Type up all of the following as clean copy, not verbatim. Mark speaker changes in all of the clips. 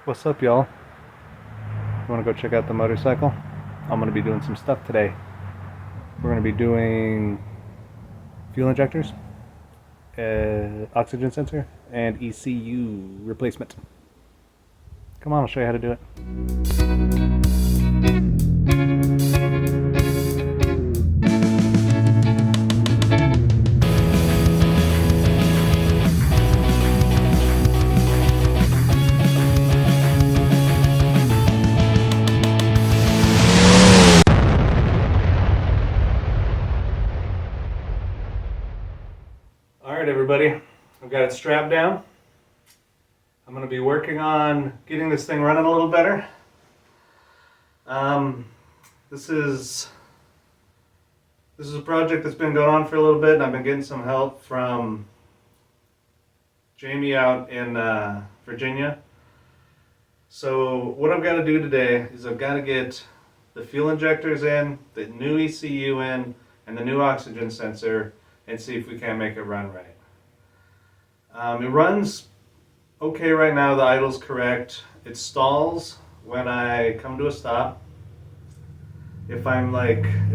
Speaker 1: What's up, y'all? You want to go check out the motorcycle? I'm going to be doing some stuff today. We're going to be doing fuel injectors, oxygen sensor, and ECU replacement. Come on, I'll show you how to do it. Alright everybody, I've got it strapped down. I'm going to be working on getting this thing running a little better. This is a project that's been going on for a little bit, and I've been getting some help from Jamie out in Virginia. So what I've got to do today is I've got to get the fuel injectors in, the new ECU in, and the new oxygen sensor, and see if we can make it run right. It runs okay right now, the idle's correct. It stalls when I come to a stop. If I'm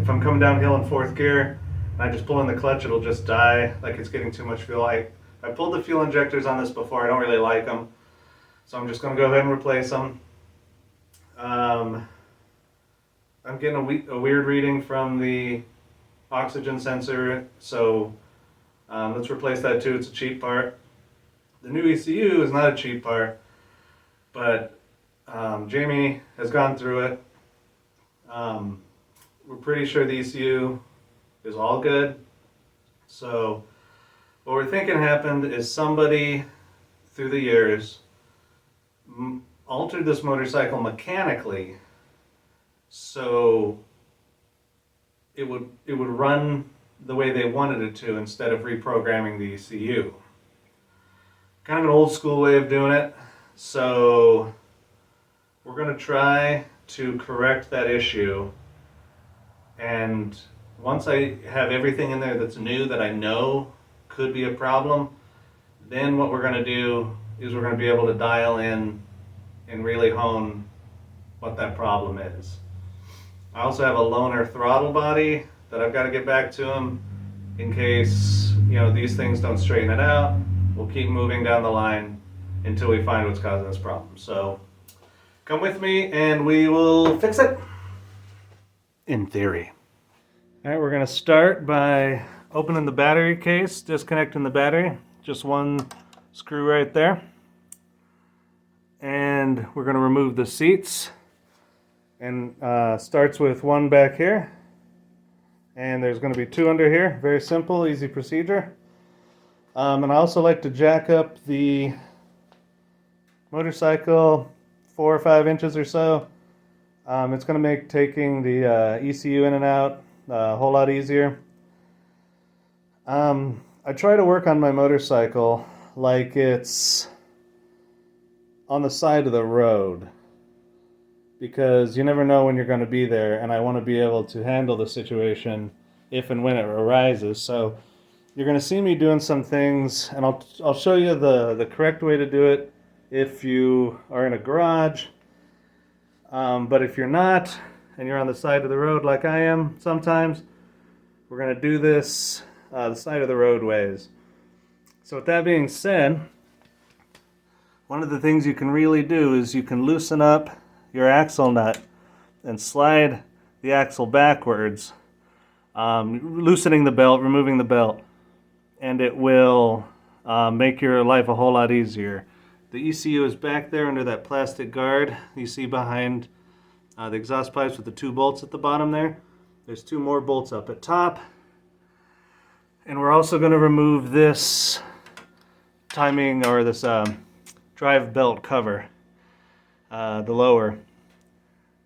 Speaker 1: coming downhill in fourth gear and I just pull in the clutch, it'll just die, like it's getting too much fuel. I pulled the fuel injectors on this before, I don't really like them. So I'm just going to go ahead and replace them. I'm getting a weird reading from the oxygen sensor, so let's replace that too. It's a cheap part. The new ECU is not a cheap part, but Jamie has gone through it. We're pretty sure the ECU is all good. So what we're thinking happened is somebody through the years altered this motorcycle mechanically so it would run the way they wanted it to instead of reprogramming the ECU. Kind of an old school way of doing it, so we're going to try to correct that issue, and once I have everything in there that's new that I know could be a problem, then what we're going to do is we're going to be able to dial in and really hone what that problem is. I also have a loaner throttle body that I've got to get back to him in case these things don't straighten it out. We'll keep moving down the line until we find what's causing this problem. So come with me and we will fix it. In theory. All right, we're going to start by opening the battery case, disconnecting the battery. Just one screw right there. And we're going to remove the seats. And starts with one back here. And there's going to be two under here. Very simple, easy procedure. And I also like to jack up the motorcycle 4 or 5 inches or so. It's going to make taking the ECU in and out a whole lot easier. I try to work on my motorcycle like it's on the side of the road, because you never know when you're going to be there, and I want to be able to handle the situation if and when it arises. So you're going to see me doing some things, and I'll show you the correct way to do it if you are in a garage. But if you're not, and you're on the side of the road like I am sometimes, we're going to do this the side of the roadways. So with that being said, one of the things you can really do is you can loosen up your axle nut and slide the axle backwards, loosening the belt, removing the belt, and it will make your life a whole lot easier. The ECU is back there under that plastic guard you see behind the exhaust pipes with the 2 bolts at the bottom there. There's 2 more bolts up at top. And we're also going to remove this timing, or this drive belt cover, the lower.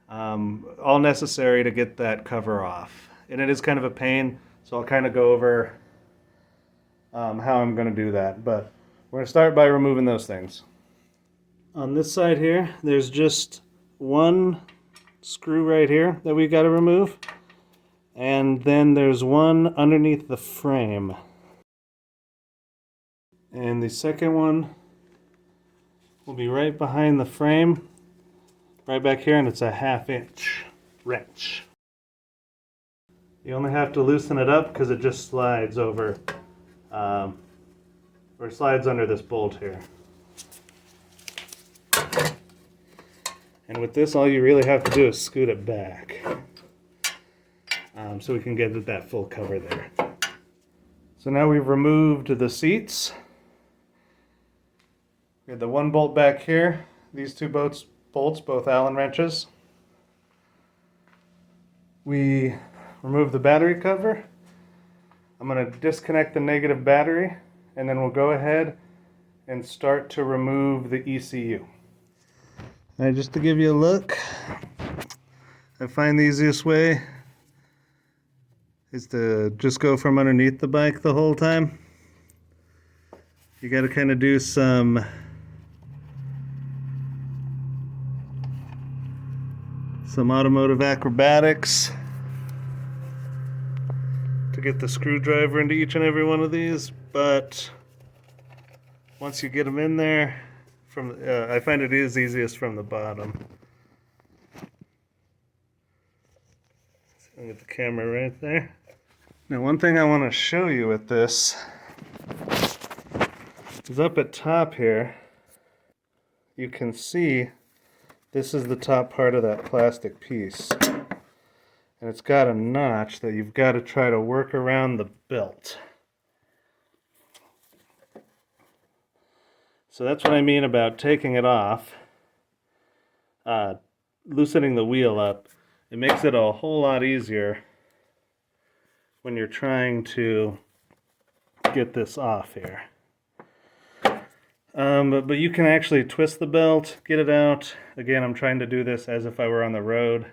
Speaker 1: All necessary to get that cover off. And it is kind of a pain, so I'll kind of go over how I'm going to do that. But we're going to start by removing those things. On this side here, there's just one screw right here that we got to remove. And then there's one underneath the frame. And the second one will be right behind the frame, right back here, and it's a 1/2 inch wrench. You only have to loosen it up because it just slides over, or slides under this bolt here. And with this, all you really have to do is scoot it back, so we can get that full cover there. So now we've removed the seats. We have the one bolt back here. These two bolts, both Allen wrenches. We remove the battery cover. I'm going to disconnect the negative battery, and then we'll go ahead and start to remove the ECU. All right, just to give you a look, I find the easiest way is to just go from underneath the bike the whole time. You got to kind of do some automotive acrobatics to get the screwdriver into each and every one of these, but once you get them in there, I find it is easiest from the bottom. So I'll get the camera right there. Now, one thing I want to show you with this is up at top here, you can see this is the top part of that plastic piece. And it's got a notch that you've got to try to work around the belt. So that's what I mean about taking it off, loosening the wheel up. It makes it a whole lot easier when you're trying to get this off here. But you can actually twist the belt, get it out. Again, I'm trying to do this as if I were on the road.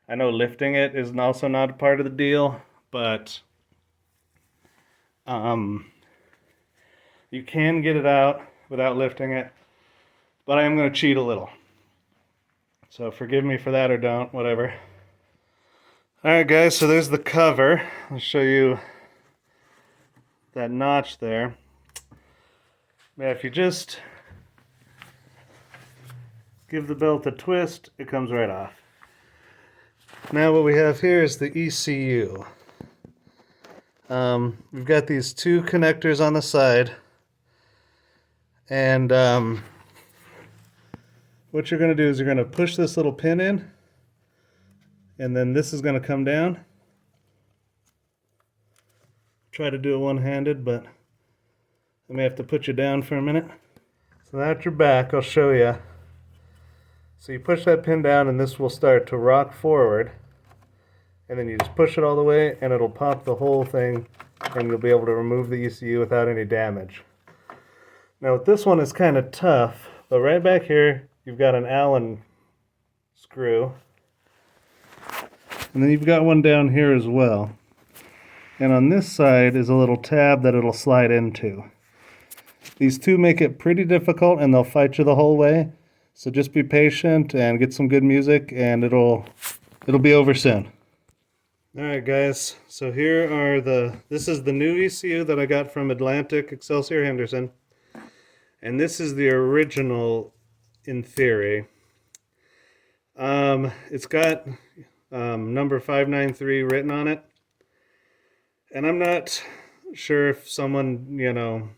Speaker 1: I know lifting it is also not a part of the deal, but you can get it out without lifting it, but I am going to cheat a little. So forgive me for that, or don't, whatever. Alright guys, so there's the cover. I'll show you that notch there. Yeah, if you just give the belt a twist, it comes right off. Now what we have here is the ECU. We've got these two connectors on the side, and what you're going to do is you're going to push this little pin in, and then this is going to come down. Try to do it one-handed, but I may have to put you down for a minute. So now at your back, I'll show you. So you push that pin down, and this will start to rock forward, and then you just push it all the way, and it'll pop the whole thing, and you'll be able to remove the ECU without any damage. Now with this one, it's kind of tough, but right back here you've got an Allen screw, and then you've got one down here as well, and on this side is a little tab that it'll slide into. These two make it pretty difficult, and they'll fight you the whole way, so just be patient and get some good music, and it'll be over soon. Alright guys, so here are this is the new ECU that I got from Atlantic Excelsior-Henderson, and this is the original in theory. It's got number 593 written on it, and I'm not sure if someone,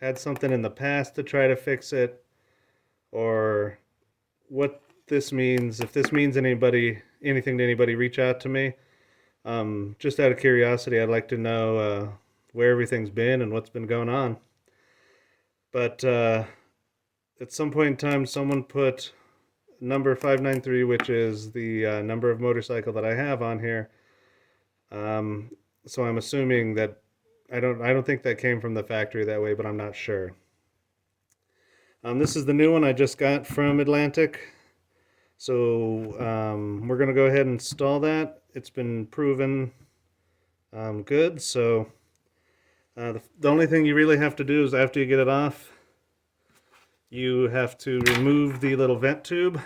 Speaker 1: had something in the past to try to fix it, or what this means. If this means anything to anybody, reach out to me. Just out of curiosity, I'd like to know where everything's been and what's been going on. But at some point in time, someone put number 593, which is the number of motorcycle that I have, on here. So I'm assuming that I don't think that came from the factory that way, but I'm not sure. This is the new one I just got from Atlantic. So we're going to go ahead and install that. It's been proven good. So the only thing you really have to do is, after you get it off, you have to remove the little vent tube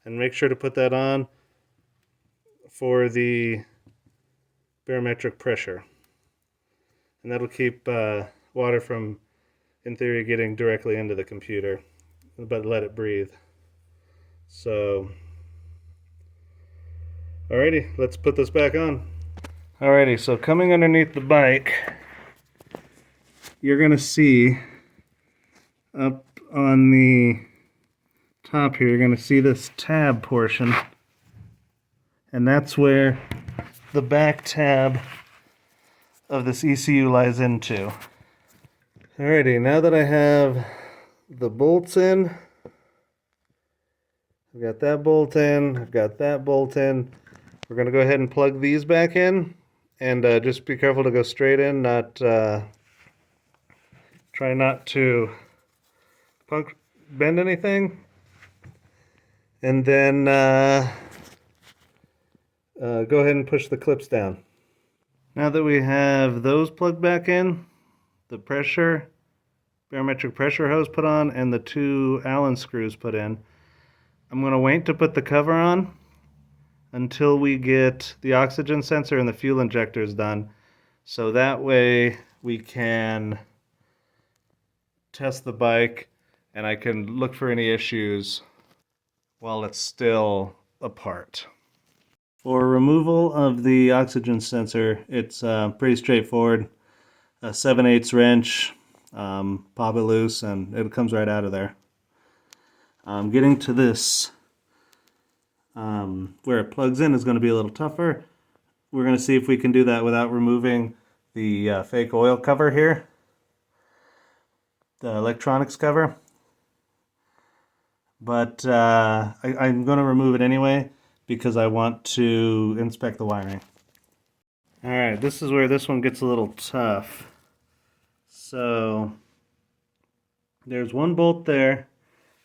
Speaker 1: and make sure to put that on for the barometric pressure. And that'll keep water from in theory, getting directly into the computer, but let it breathe. So, alrighty, let's put this back on. Alrighty, so coming underneath the bike, you're gonna see up on the top here, you're gonna see this tab portion, and that's where the back tab of this ECU lies into. Alrighty, now that I have the bolts in, I've got that bolt in, I've got that bolt in, we're going to go ahead and plug these back in, and just be careful to go straight in, try not to bend anything, and then go ahead and push the clips down. Now that we have those plugged back in, the barometric pressure hose put on, and the 2 Allen screws put in, I'm going to wait to put the cover on until we get the oxygen sensor and the fuel injectors done, so that way we can test the bike and I can look for any issues while it's still apart. For removal of the oxygen sensor, it's pretty straightforward. A 7/8 wrench, pop it loose, and it comes right out of there. Getting to this, where it plugs in, is going to be a little tougher. We're going to see if we can do that without removing the fake oil cover here, the electronics cover. But I'm going to remove it anyway because I want to inspect the wiring. Alright, this is where this one gets a little tough. So, there's one bolt there,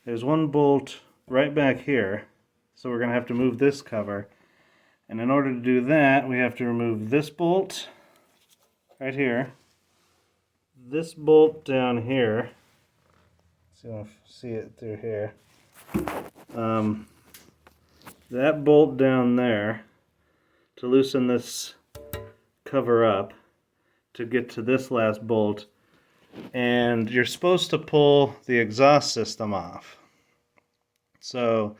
Speaker 1: there's one bolt right back here, so we're going to have to move this cover. And in order to do that, we have to remove this bolt right here, this bolt down here, so you want to see it through here, that bolt down there to loosen this cover up to get to this last bolt, and you're supposed to pull the exhaust system off. So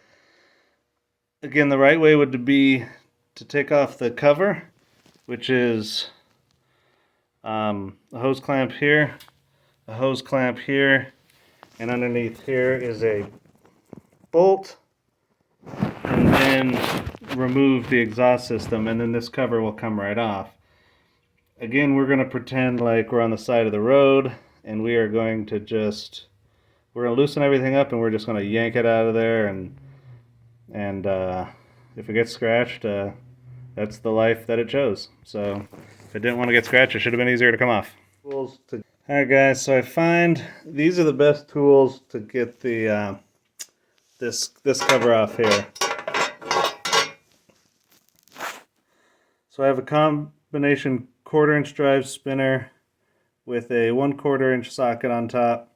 Speaker 1: again, the right way would be to take off the cover, which is a hose clamp here, a hose clamp here, and underneath here is a bolt, and then remove the exhaust system, and then this cover will come right off. Again, we're going to pretend like we're on the side of the road, and we are going to we're going to loosen everything up, and we're just going to yank it out of there, and if it gets scratched, that's the life that it chose. So if it didn't want to get scratched, it should have been easier to come off. Alright guys, so I find these are the best tools to get the this cover off here. So I have a combination 1/4 inch drive spinner with a 1/4 inch socket on top,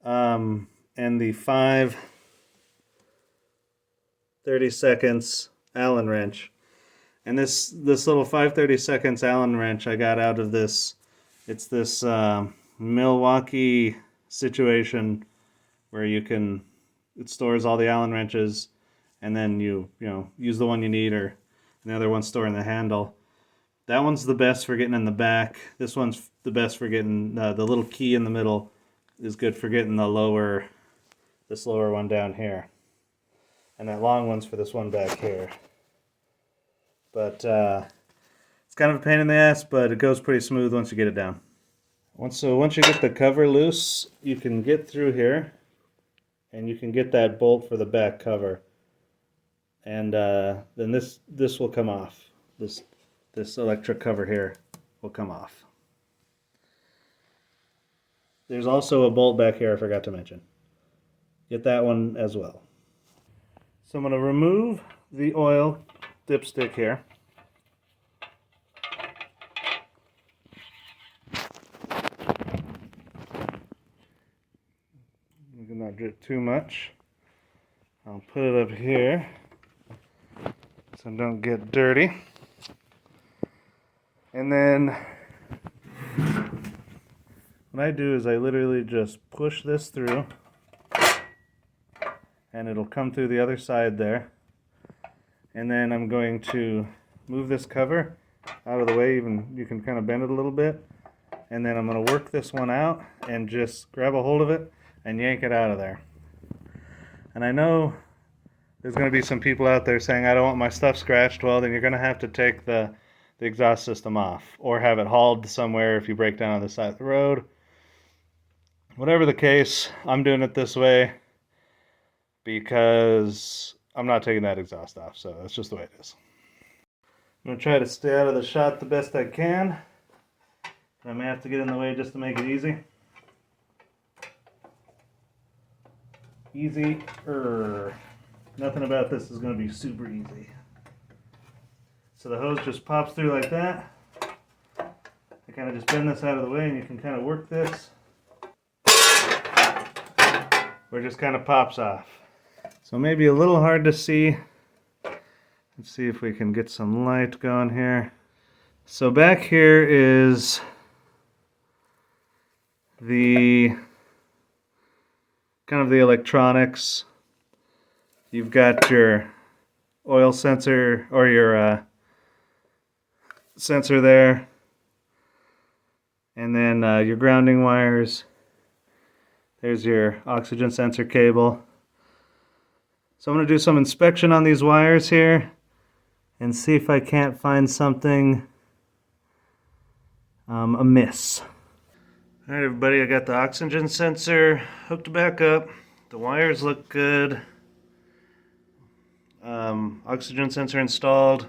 Speaker 1: and the 5 30-seconds Allen wrench. And this little 5 30-seconds Allen wrench I got out of this. It's this Milwaukee situation where it stores all the Allen wrenches, and then you use the one you need, or the other one store in the handle. That one's the best for getting in the back. This one's the best for getting the little key in the middle is good for getting this lower one down here. And that long one's for this one back here. But it's kind of a pain in the ass, but it goes pretty smooth once you get it down. Once you get the cover loose, you can get through here, and you can get that bolt for the back cover. And then this will come off. This electric cover here will come off. There's also a bolt back here I forgot to mention. Get that one as well. So I'm going to remove the oil dipstick here. You can not drip too much. I'll put it up here so don't get dirty. And then when What I do is I literally just push this through, and it'll come through the other side there. And then I'm going to move this cover out of the way, even you can kind of bend it a little bit. And then I'm going to work this one out and just grab a hold of it and yank it out of there. And I know there's going to be some people out there saying, I don't want my stuff scratched. Well, then you're going to have to take the exhaust system off, or have it hauled somewhere if you break down on the side of the road. Whatever the case, I'm doing it this way because I'm not taking that exhaust off, so that's just the way it is. I'm going to try to stay out of the shot the best I can. I may have to get in the way just to make it easy. Nothing about this is going to be super easy. So the hose just pops through like that. I kind of just bend this out of the way and you can kind of work this. Or it just kind of pops off. So maybe a little hard to see. Let's see if we can get some light going here. So back here is the kind of the electronics. You've got your oil sensor, or your sensor there, and then your grounding wires. There's your oxygen sensor cable. So I'm going to do some inspection on these wires here and see if I can't find something amiss. Alright everybody, I got the oxygen sensor hooked back up. The wires look good. Oxygen sensor installed.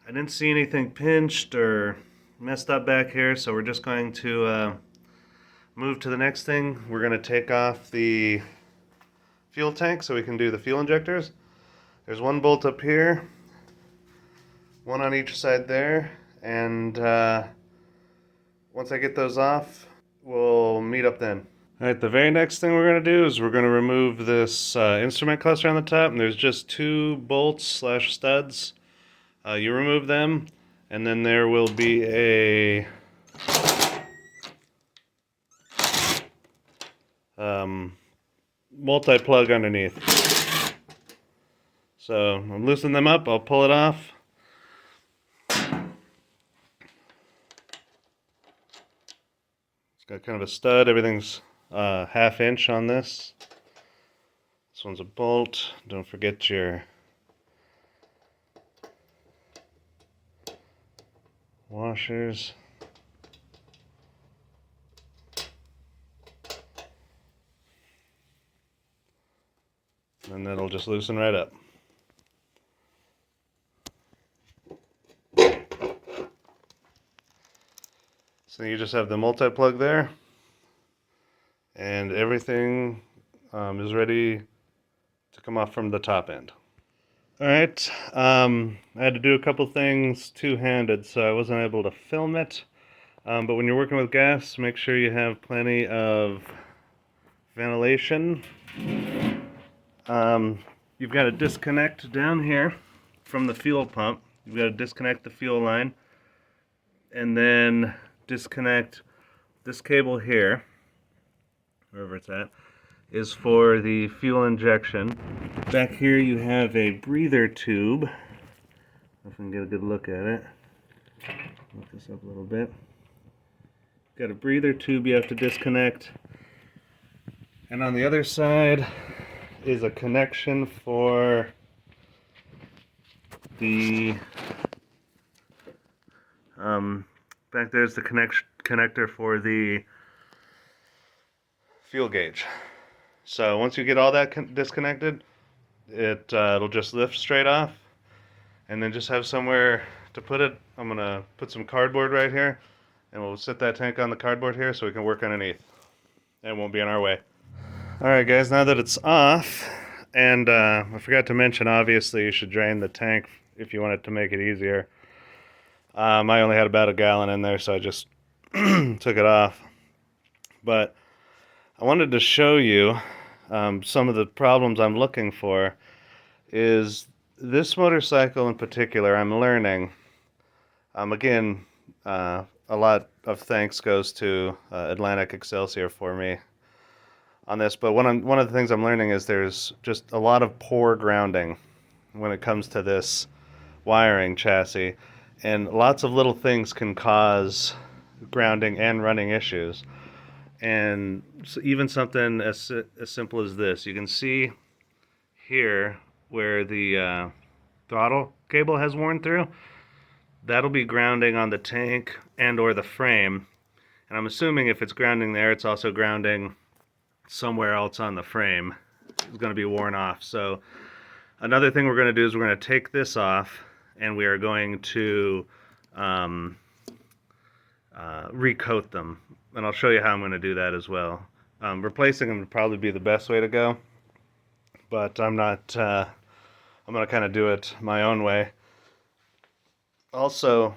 Speaker 1: I didn't see anything pinched or messed up back here, so we're just going to move to the next thing. We're going to take off the fuel tank so we can do the fuel injectors. There's one bolt up here, one on each side there, and once I get those off, we'll meet up then. Alright, the very next thing we're going to do is we're going to remove this instrument cluster on the top, and there's just 2 bolts / studs. You remove them, and then there will be a multi-plug underneath. So I'm loosening them up, I'll pull it off. It's got kind of a stud, everything's ½ inch on this. This one's a bolt. Don't forget your washers. And that'll just loosen right up. So you just have the multi-plug there, and everything is ready to come off from the top end. Alright, I had to do a couple things two-handed, so I wasn't able to film it. But when you're working with gas, make sure you have plenty of ventilation. You've got to disconnect down here from the fuel pump. You've got to disconnect the fuel line, and then disconnect this cable here, wherever it's at, is for the fuel injection. Back here you have a breather tube. If I can get a good look at it. Look this up a little bit. Got a breather tube you have to disconnect. And on the other side is a connection for the back there's the connector for the fuel gauge. So once you get all that disconnected, it'll just lift straight off, and then just have somewhere to put it. I'm gonna put some cardboard right here, and we'll sit that tank on the cardboard here so we can work underneath. It won't be in our way. Alright guys, now that it's off, and I forgot to mention, obviously you should drain the tank if you want it to make it easier. I only had about a gallon in there, so I just took it off. But I wanted to show you some of the problems I'm looking for. Is this motorcycle in particular, I'm learning. Again, a lot of thanks goes to Atlantic Excelsior for me on this. But one of the things I'm learning is there's just a lot of poor grounding when it comes to this wiring chassis, and lots of little things can cause grounding and running issues. And so even something as simple as this, you can see here where the throttle cable has worn through. That'll be grounding on the tank and or the frame, and I'm assuming if it's grounding there, it's also grounding somewhere else on the frame. It's going to be worn off. So another thing we're going to do is we're going to take this off, and we are going to recoat them, and I'll show you how I'm going to do that as well. Replacing them would probably be the best way to go, but I'm not. I'm going to kind of do it my own way. Also,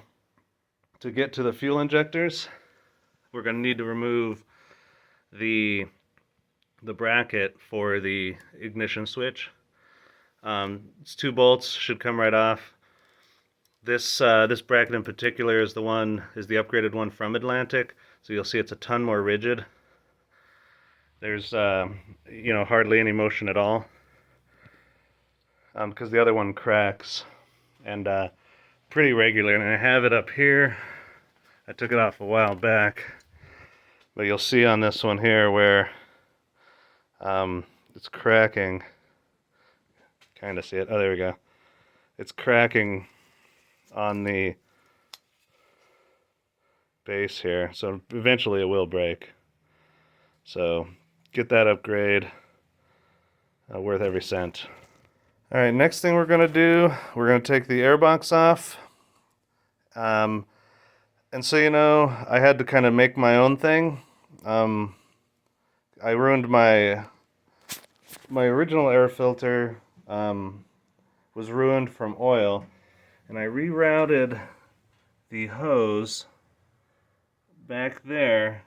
Speaker 1: to get to the fuel injectors, we're going to need to remove the bracket for the ignition switch. It's 2 bolts, should come right off. This bracket in particular is the upgraded one from Atlantic, so you'll see it's a ton more rigid. There's hardly any motion at all, because the other one cracks, and pretty regular. And I have it up here. I took it off a while back, but you'll see on this one here where it's cracking. Kind of see it. Oh, there we go. It's cracking on the base here, so eventually it will break. So get that upgrade, worth every cent. All right, next thing we're going to do, we're going to take the airbox off. And so, I had to kind of make my own thing. I ruined my original air filter, was ruined from oil, and I rerouted the hose back there,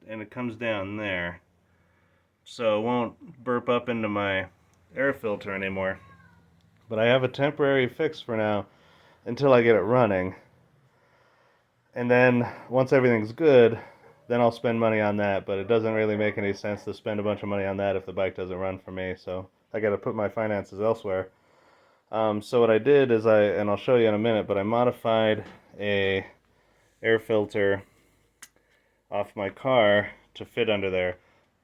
Speaker 1: and it comes down there, so it won't burp up into my air filter anymore. But I have a temporary fix for now until I get it running, and then once everything's good, then I'll spend money on that. But it doesn't really make any sense to spend a bunch of money on that if the bike doesn't run for me, so I got to put my finances elsewhere. So what I did is and I'll show you in a minute, but I modified a air filter off my car to fit under there.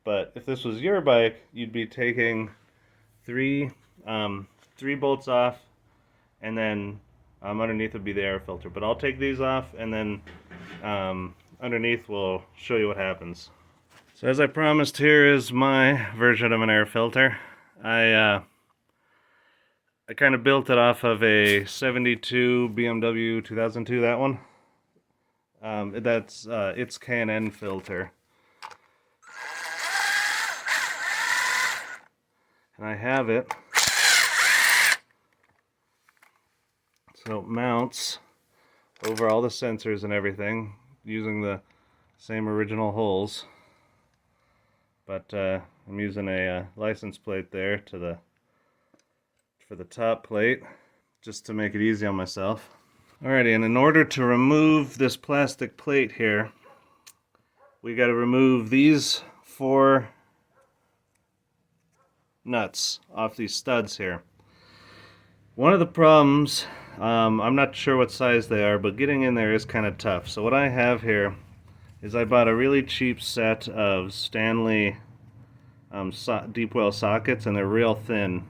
Speaker 1: But if this was your bike, you'd be taking three bolts off, and then underneath would be the air filter. But I'll take these off, and then underneath we'll show you what happens. So as I promised, here is my version of an air filter. I kind of built it off of a 72 BMW 2002, that one. That's its K&N filter. And I have it so it mounts over all the sensors and everything using the same original holes, but I'm using a license plate there for the top plate, just to make it easy on myself. Alrighty, and in order to remove this plastic plate here, we got to remove these 4 nuts off these studs here. One of the problems, I'm not sure what size they are, but getting in there is kind of tough. So what I have here is I bought a really cheap set of Stanley deep well sockets, and they're real thin.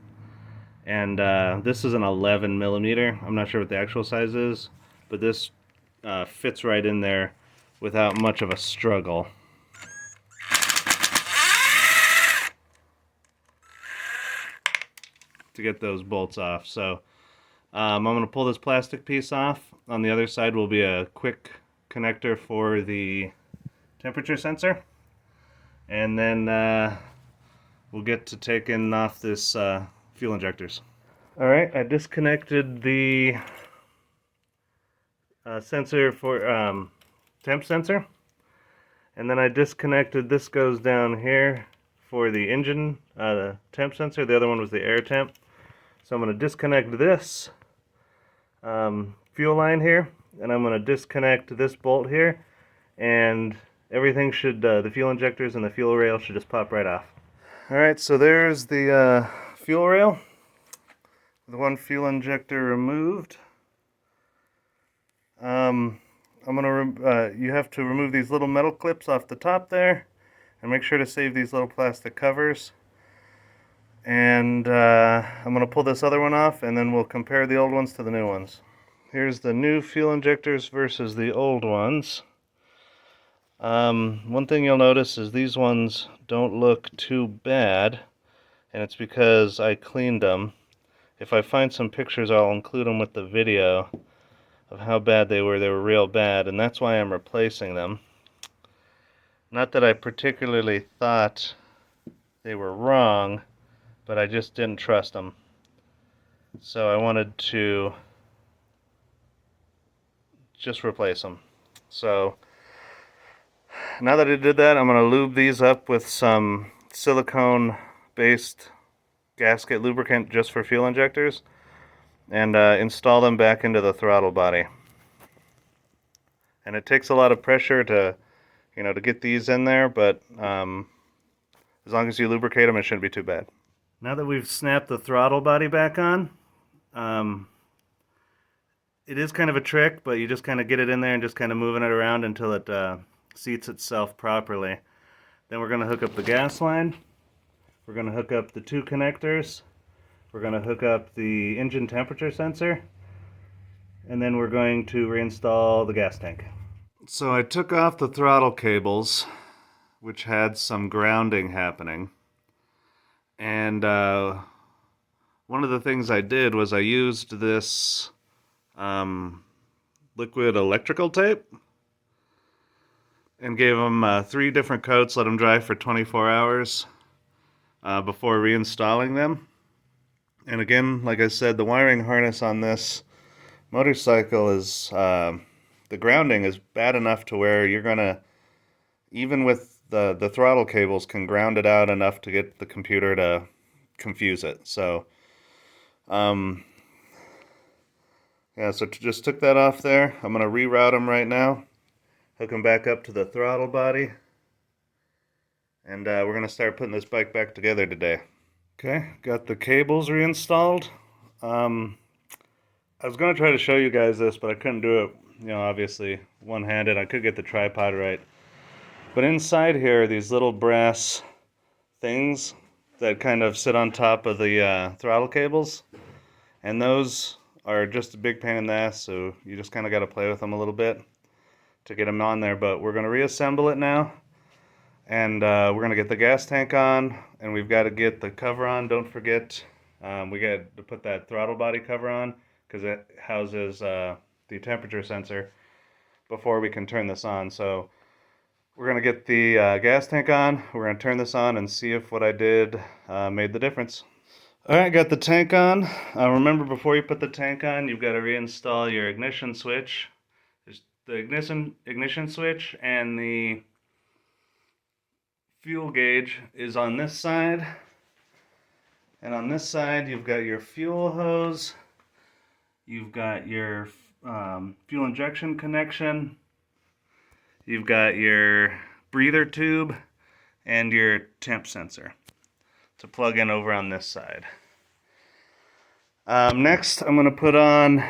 Speaker 1: And this is an 11 millimeter. I'm not sure what the actual size is, but this fits right in there without much of a struggle. To get those bolts off. So I'm going to pull this plastic piece off. On the other side will be a quick connector for the temperature sensor, and then we'll get to taking off this fuel injectors. Alright, I disconnected the sensor for temp sensor, and then I disconnected, this goes down here for the engine, the temp sensor. The other one was the air temp. So I'm going to disconnect this fuel line here, and I'm going to disconnect this bolt here, and everything should, the fuel injectors and the fuel rail should just pop right off. Alright, so there's the fuel rail. The one fuel injector removed. You have to remove these little metal clips off the top there, and make sure to save these little plastic covers. And I'm going to pull this other one off, and then we'll compare the old ones to the new ones. Here's the new fuel injectors versus the old ones. One thing you'll notice is these ones don't look too bad, and it's because I cleaned them. If I find some pictures, I'll include them with the video of how bad they were. They were real bad, and that's why I'm replacing them. Not that I particularly thought they were wrong, but I just didn't trust them. So I wanted to just replace them. So now that I did that, I'm going to lube these up with some silicone-based gasket lubricant just for fuel injectors, and install them back into the throttle body. And it takes a lot of pressure to, to get these in there, but as long as you lubricate them, it shouldn't be too bad. Now that we've snapped the throttle body back on, it is kind of a trick, but you just kind of get it in there and just kind of moving it around until it seats itself properly. Then we're going to hook up the gas line. We're going to hook up the two connectors. We're going to hook up the engine temperature sensor. And then we're going to reinstall the gas tank. So I took off the throttle cables, which had some grounding happening. And one of the things I did was I used this liquid electrical tape and gave them 3 different coats, let them dry for 24 hours before reinstalling them. And again, like I said, the wiring harness on this motorcycle is, the grounding is bad enough to where you're going to, even with the throttle cables, can ground it out enough to get the computer to confuse it. So, yeah, so just took that off there. I'm going to reroute them right now, hook them back up to the throttle body, and we're going to start putting this bike back together today. Okay, got the cables reinstalled. I was going to try to show you guys this, but I couldn't do it, obviously one-handed. I could get the tripod right. But inside here are these little brass things that kind of sit on top of the throttle cables. And those are just a big pain in the ass, so you just kind of got to play with them a little bit to get them on there. But we're going to reassemble it now. And we're going to get the gas tank on, and we've got to get the cover on. Don't forget, we got to put that throttle body cover on because it houses the temperature sensor before we can turn this on. So we're going to get the gas tank on, we're going to turn this on and see if what I did made the difference. Alright, got the tank on. Remember, before you put the tank on, you've got to reinstall your ignition switch. There's the ignition switch and the fuel gauge is on this side, and on this side you've got your fuel hose, you've got your fuel injection connection, you've got your breather tube, and your temp sensor to plug in over on this side. Next I'm going to put on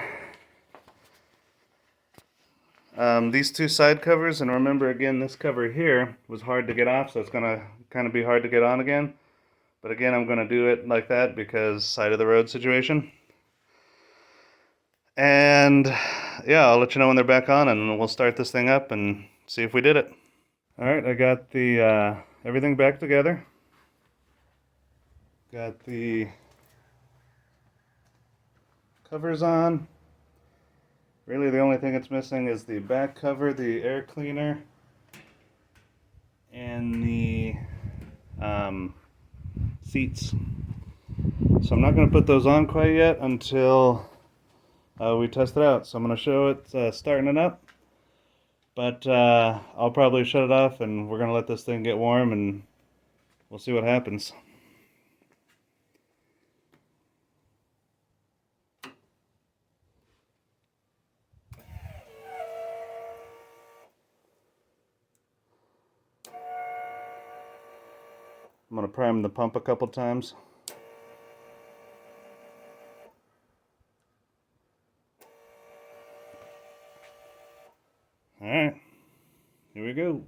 Speaker 1: these 2 side covers, and remember again, this cover here was hard to get off, so it's going to kind of be hard to get on again. But again, I'm going to do it like that because side of the road situation. And yeah, I'll let you know when they're back on, and we'll start this thing up and see if we did it. Alright, I got the everything back together. Got the covers on. Really, the only thing it's missing is the back cover, the air cleaner, and the seats. So I'm not going to put those on quite yet until we test it out. So I'm going to show it starting it up, but I'll probably shut it off and we're going to let this thing get warm and we'll see what happens. prime the pump a couple times. Alright, here we go.